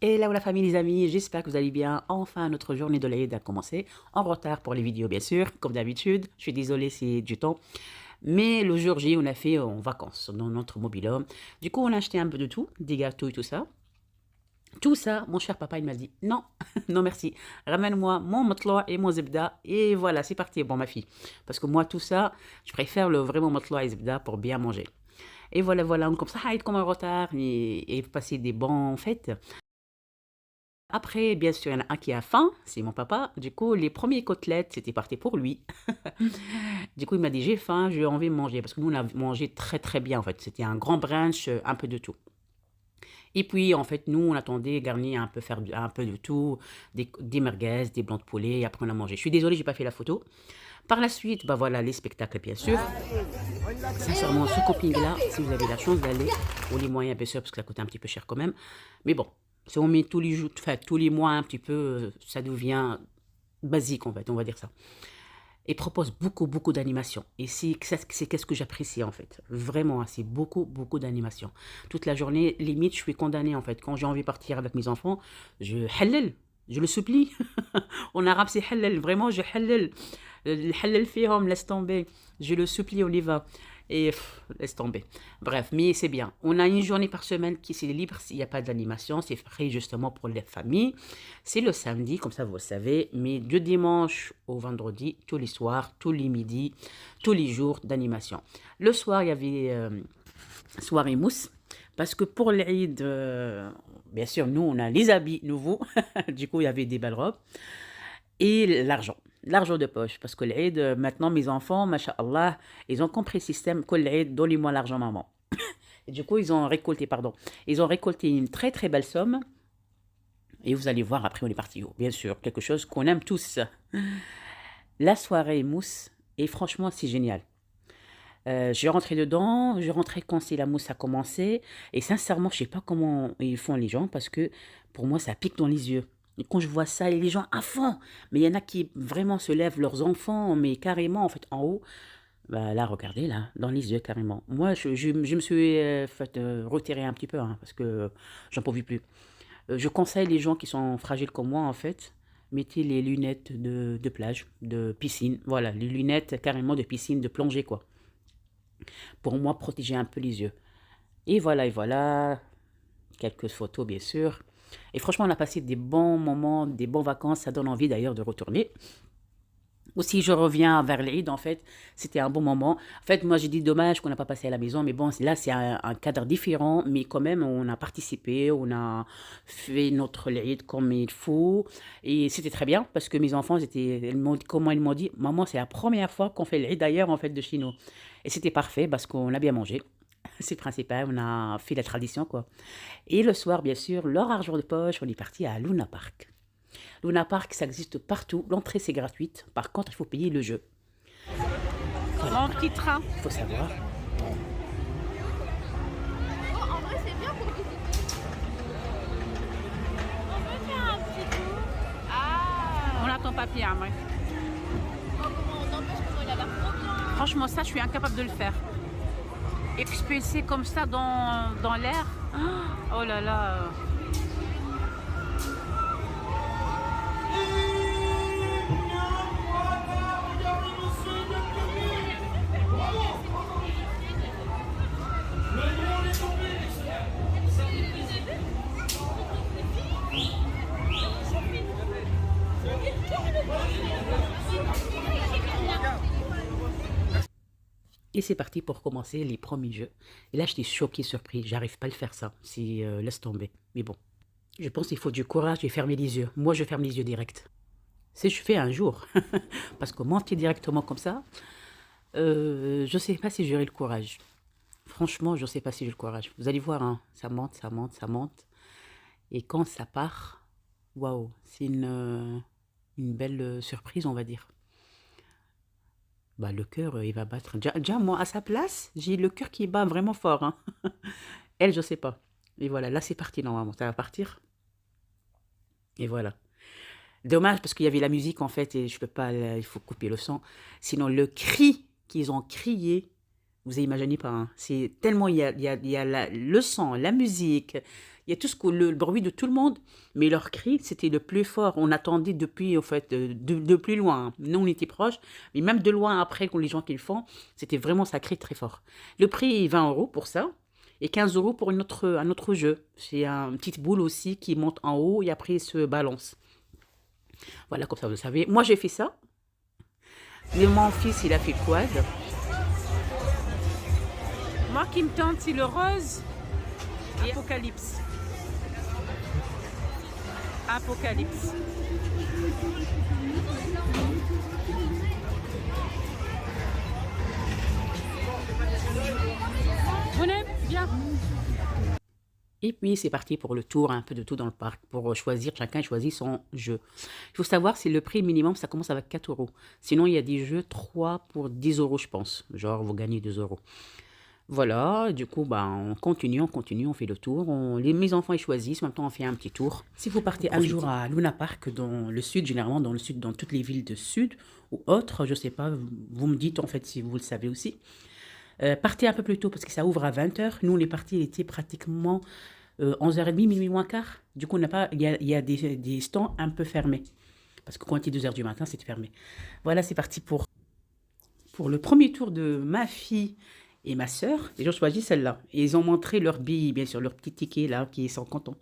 Et là, la famille, les amis, j'espère que vous allez bien. Enfin, notre journée de l'Aïd a commencé. En retard pour les vidéos, bien sûr, comme d'habitude. Je suis désolée, c'est du temps. Mais le jour J, on a fait en vacances dans notre mobil-home. Du coup, on a acheté un peu de tout, des gâteaux et tout ça. Tout ça, mon cher papa, il m'a dit non, non merci. Ramène-moi mon matloa et mon zebda. Et voilà, c'est parti, bon, ma fille. Parce que moi, tout ça, je préfère le vraiment matloa et zebda pour bien manger. Et voilà, voilà, on comme ça, comme un retard et passer des bons fêtes. Après, bien sûr, il y en a un qui a faim, c'est mon papa. Du coup, les premiers côtelettes, c'était parti pour lui. Du coup, il m'a dit, j'ai faim, j'ai envie de manger. Parce que nous, on a mangé très, très bien, en fait. C'était un grand brunch, un peu de tout. Et puis, en fait, nous, on attendait garnir un peu, faire un peu de tout, des merguez, des blancs de poulet, et après on a mangé. Je suis désolée, j'ai pas fait la photo. Par la suite, bah voilà, les spectacles, bien sûr. Sincèrement, ce camping-là, si vous avez la chance d'aller, ou les moyens, bien sûr, parce que ça coûte un petit peu cher quand même. Mais bon, si on met tous les jours, enfin, tous les mois un petit peu, ça devient basique, en fait, on va dire ça. Et propose beaucoup, beaucoup d'animations. Et c'est qu'est-ce que j'apprécie, en fait. Vraiment, hein, c'est beaucoup, beaucoup d'animations. Toute la journée, limite, je suis condamnée, en fait. Quand j'ai envie de partir avec mes enfants, je halal, je le supplie. En arabe, c'est halal. Vraiment, je halal. Le halal fihom, laisse tomber. Je le supplie, on y va. Et laisse tomber. Bref, mais c'est bien. On a une journée par semaine qui c'est libre s'il n'y a pas d'animation. C'est frais justement pour les familles. C'est le samedi, comme ça vous le savez. Mais de dimanche au vendredi, tous les soirs, tous les midis, tous les jours d'animation. Le soir, il y avait soirée mousse. Parce que pour l'Aïd, bien sûr, nous, on a les habits nouveaux. Du coup, il y avait des belles robes. Et l'argent. L'argent de poche. Parce que l'Aïd, maintenant, mes enfants, masha'Allah, ils ont compris le système que l'Aïd, donnez-moi l'argent, maman. Et du coup, ils ont récolté, pardon, ils ont récolté une très très belle somme. Et vous allez voir, après, on est parti. Bien sûr, quelque chose qu'on aime tous. La soirée mousse. Et franchement, c'est génial. Je rentrais dedans, je rentrais quand c'est la mousse a commencé. Et sincèrement, je sais pas comment ils font les gens parce que pour moi, ça pique dans les yeux. Et quand je vois ça, et les gens à fond, mais il y en a qui vraiment se lèvent leurs enfants, mais carrément, en fait, en haut. Bah là, regardez, là, dans les yeux, carrément. Moi, je me suis fait retirer un petit peu, hein, parce que j'en pouvais plus. Je conseille les gens qui sont fragiles comme moi, en fait, mettez les lunettes de plage, de piscine. Voilà, les lunettes carrément de piscine, de plongée, quoi. Pour moi, protéger un peu les yeux. Et voilà, quelques photos, bien sûr. Et franchement, on a passé des bons moments, des bonnes vacances. Ça donne envie d'ailleurs de retourner. Aussi, je reviens vers l'Aïd, en fait, c'était un bon moment. En fait, moi, j'ai dit dommage qu'on n'a pas passé à la maison, mais bon, là, c'est un cadre différent, mais quand même, on a participé, on a fait notre l'Aïd comme il faut, et c'était très bien, parce que mes enfants, comment ils m'ont dit, maman, c'est la première fois qu'on fait l'Aïd d'ailleurs, en fait, de chez nous. Et c'était parfait, parce qu'on a bien mangé, c'est le principal, on a fait la tradition, quoi. Et le soir, bien sûr, leur argent de poche, on est parti à Luna Park. Luna Park, ça existe partout. L'entrée, c'est gratuite. Par contre, il faut payer le jeu. Voilà. Mon petit train. Il faut savoir. Oh, en vrai, c'est bien pour visiter. On peut faire un petit tour. On Ah. attend papier, hein, ouais. Oh, comment on empêche comment il a l'air trop bien. Franchement, ça, je suis incapable de le faire. Expulser comme ça dans l'air. Oh là là. Et c'est parti pour commencer les premiers jeux. Et là, j'étais choquée, surpris. J'arrive pas à le faire, ça. C'est laisse tomber. Mais bon. Je pense qu'il faut du courage et fermer les yeux. Moi, je ferme les yeux direct. Si je fais un jour. Parce que mentir directement comme ça, je sais pas si j'aurai le courage. Franchement, je sais pas si j'ai le courage. Vous allez voir, hein, ça monte, ça monte, ça monte. Et quand ça part, waouh, c'est une belle surprise, on va dire. Bah, le cœur, il va battre. Déjà, moi, à sa place, j'ai le cœur qui bat vraiment fort, hein. Elle, je sais pas. Et voilà, là, c'est parti, normalement. Ça va partir. Et voilà. Dommage, parce qu'il y avait la musique, en fait, et je peux pas, il faut couper le son. Sinon, le cri qu'ils ont crié, vous imaginez pas, hein. C'est tellement, il y a le son, la musique, Il y a tout le bruit de tout le monde, mais leur cri, c'était le plus fort. On attendait depuis, en fait, de plus loin. Nous, on était proches, mais même de loin après, quand les gens qui le font, c'était vraiment, ça crie très fort. Le prix est 20 € pour ça, et 15 € pour un autre jeu. C'est une petite boule aussi qui monte en haut et après il se balance. Voilà, comme ça, vous savez. Moi, j'ai fait ça. Mais mon fils, il a fait quad. Moi qui me tente, c'est le rose et Apocalypse. Apocalypse. Venez, viens. Et puis c'est parti pour le tour, un peu de tout dans le parc, pour choisir, chacun choisit son jeu. Il faut savoir, c'est le prix minimum, ça commence avec 4 €. Sinon, il y a des jeux 3 pour 10 € je pense. Genre, vous gagnez 2 €. Voilà, du coup, bah, on continue, on fait le tour. Mes enfants, ils choisissent, en même temps, on fait un petit tour. Si vous partez un jour à Luna Park, dans le sud, généralement dans le sud, dans toutes les villes de sud ou autres, je sais pas, vous me dites en fait si vous le savez aussi. Partez un peu plus tôt parce que ça ouvre à 20 h. Nous, on est partis, il était pratiquement 11h30, minuit moins quart. Du coup, il y a des stands un peu fermés. Parce que quand il est 2 h du matin, c'est fermé. Voilà, c'est parti pour le premier tour de ma fille et ma sœur. Ils ont choisi celle-là. Et ils ont montré leur billes, bien sûr, leur petit ticket là, qui sont contents.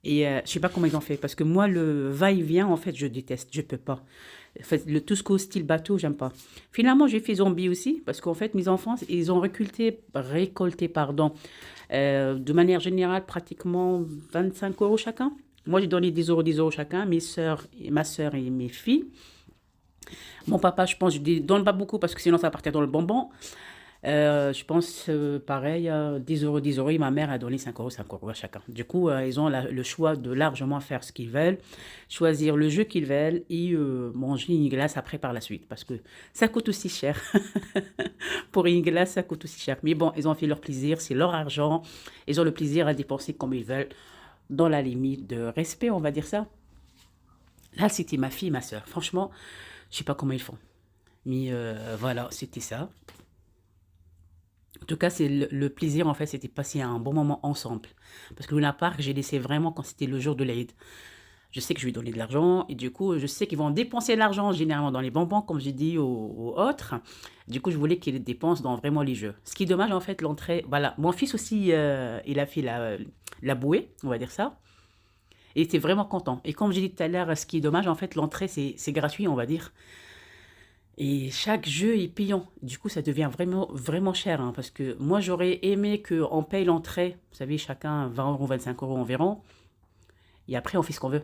Et je sais pas comment ils ont fait. Parce que moi, le va-et-vient, en fait, je déteste. Je peux pas. En fait, tout ce qui est style bateau, j'aime pas. Finalement, j'ai fait zombie aussi. Parce qu'en fait, mes enfants, ils ont récolté, de manière générale, pratiquement 25 € chacun. Moi, j'ai donné 10 €, 10 € chacun. Ma sœur et mes filles. Mon papa, je pense, je ne donne pas beaucoup parce que sinon, ça va partir dans le bonbon. Je pense, pareil, 10 €, 10 €. Et ma mère a donné 5 €, 5 € à chacun. Du coup, ils ont le choix de largement faire ce qu'ils veulent, choisir le jeu qu'ils veulent et manger une glace après par la suite. Parce que ça coûte aussi cher. Pour une glace, ça coûte aussi cher. Mais bon, ils ont fait leur plaisir, c'est leur argent. Ils ont le plaisir à dépenser comme ils veulent, dans la limite de respect, on va dire ça. Là, c'était ma fille et ma sœur. Franchement, je sais pas comment ils font. Mais voilà, c'était ça. En tout cas, c'est le plaisir, en fait, c'était passer un bon moment ensemble. Parce que Luna Park, j'ai laissé vraiment quand c'était le jour de l'Aïd. Je sais que je lui ai donné de l'argent et du coup, je sais qu'ils vont dépenser de l'argent généralement dans les bonbons, comme j'ai dit aux autres. Du coup, je voulais qu'ils dépensent dans vraiment les jeux. Ce qui est dommage, en fait, l'entrée... Voilà, mon fils aussi, il a fait la bouée, on va dire ça. Il était vraiment content. Et comme j'ai dit tout à l'heure, ce qui est dommage, en fait, l'entrée, c'est gratuit, on va dire. Et chaque jeu est payant. Du coup, ça devient vraiment, vraiment cher. Hein, parce que moi, j'aurais aimé qu'on paye l'entrée. Vous savez, chacun 20 €, 25 € environ. Et après, on fait ce qu'on veut.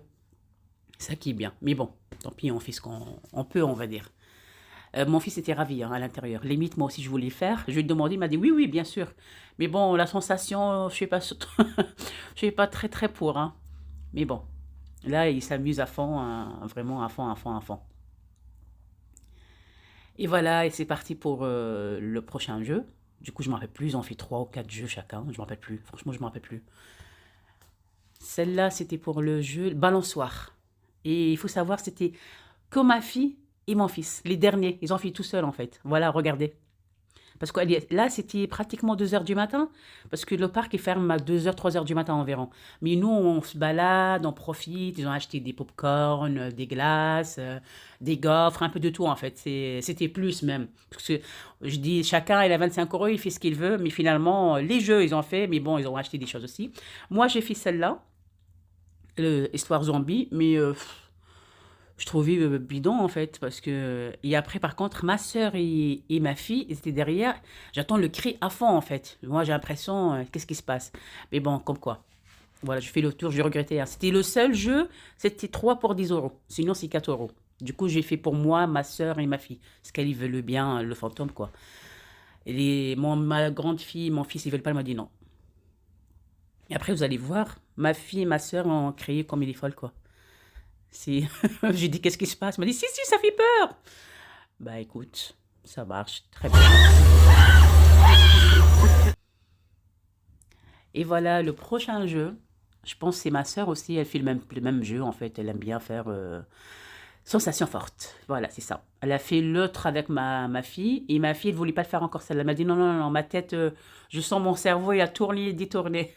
C'est ça qui est bien. Mais bon, tant pis, on fait ce qu'on peut, on va dire. Mon fils était ravi hein, à l'intérieur. Limite, moi aussi, je voulais le faire. Je lui ai demandé, il m'a dit oui, oui, bien sûr. Mais bon, la sensation, je sais pas, je suis pas très, très pour. Hein. Mais bon, là, il s'amuse à fond, hein, vraiment à fond, à fond, à fond. Et voilà, et c'est parti pour le prochain jeu. Du coup, je ne me rappelle plus, ils ont fait 3 ou 4 jeux chacun. Je ne me rappelle plus, franchement, je ne me rappelle plus. Celle-là, c'était pour le jeu balançoire. Et il faut savoir, c'était que ma fille et mon fils. Les derniers, ils ont fait tout seuls en fait. Voilà, regardez. Parce que là, c'était pratiquement 2 h du matin. Parce que le parc, il ferme à 2 h, 3 h du matin environ. Mais nous, on se balade, on profite. Ils ont acheté des pop-corn, des glaces, des gaufres, un peu de tout en fait. C'était plus même. Parce que je dis, chacun, il a 25 €, il fait ce qu'il veut. Mais finalement, les jeux, ils ont fait. Mais bon, ils ont acheté des choses aussi. Moi, j'ai fait celle-là, Histoire Zombie. Mais je trouvais bidon en fait parce que et après par contre ma sœur et ma fille ils étaient derrière, j'attends le cri à fond en fait, moi j'ai l'impression qu'est-ce qui se passe, mais bon comme quoi voilà, je fais le tour, j'ai regretté hein. C'était le seul jeu, c'était 3 pour 10 €, sinon c'est 4 €. Du coup j'ai fait pour moi, ma sœur et ma fille parce qu'elle veut bien le fantôme quoi. Et ma grande fille, mon fils ils veulent pas, elle m'a dit non. Et après vous allez voir, ma fille et ma sœur ont crié comme il est folle quoi. Si j'ai dit qu'est-ce qui se passe, elle m'a dit si ça fait peur. Bah écoute, ça marche très bien. Et voilà le prochain jeu. Je pense que c'est ma sœur aussi, elle fait le même jeu en fait. Elle aime bien faire Sensation forte, voilà, c'est ça. Elle a fait l'autre avec ma fille, et ma fille, elle voulait pas le faire encore celle-là. Elle m'a dit non, non, non, ma tête, je sens mon cerveau, il a tourné, détourné.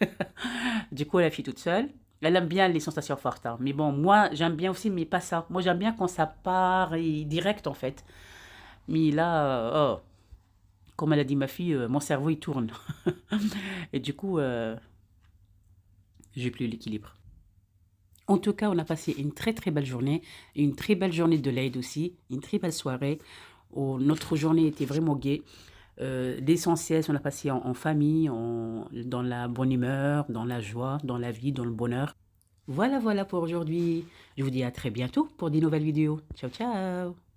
Du coup, elle a fait toute seule. Elle aime bien les sensations fortes, hein. Mais bon, moi, j'aime bien aussi, mais pas ça. Moi, j'aime bien quand ça part et direct, en fait. Mais là, oh, comme elle a dit ma fille, mon cerveau, il tourne. Et du coup, j'ai plus l'équilibre. En tout cas, on a passé une très très belle journée, une très belle journée de l'aide aussi, une très belle soirée. Oh, notre journée était vraiment gaie. L'essentiel, on a passé en famille, dans la bonne humeur, dans la joie, dans la vie, dans le bonheur. Voilà, voilà pour aujourd'hui. Je vous dis à très bientôt pour des nouvelles vidéos. Ciao, ciao!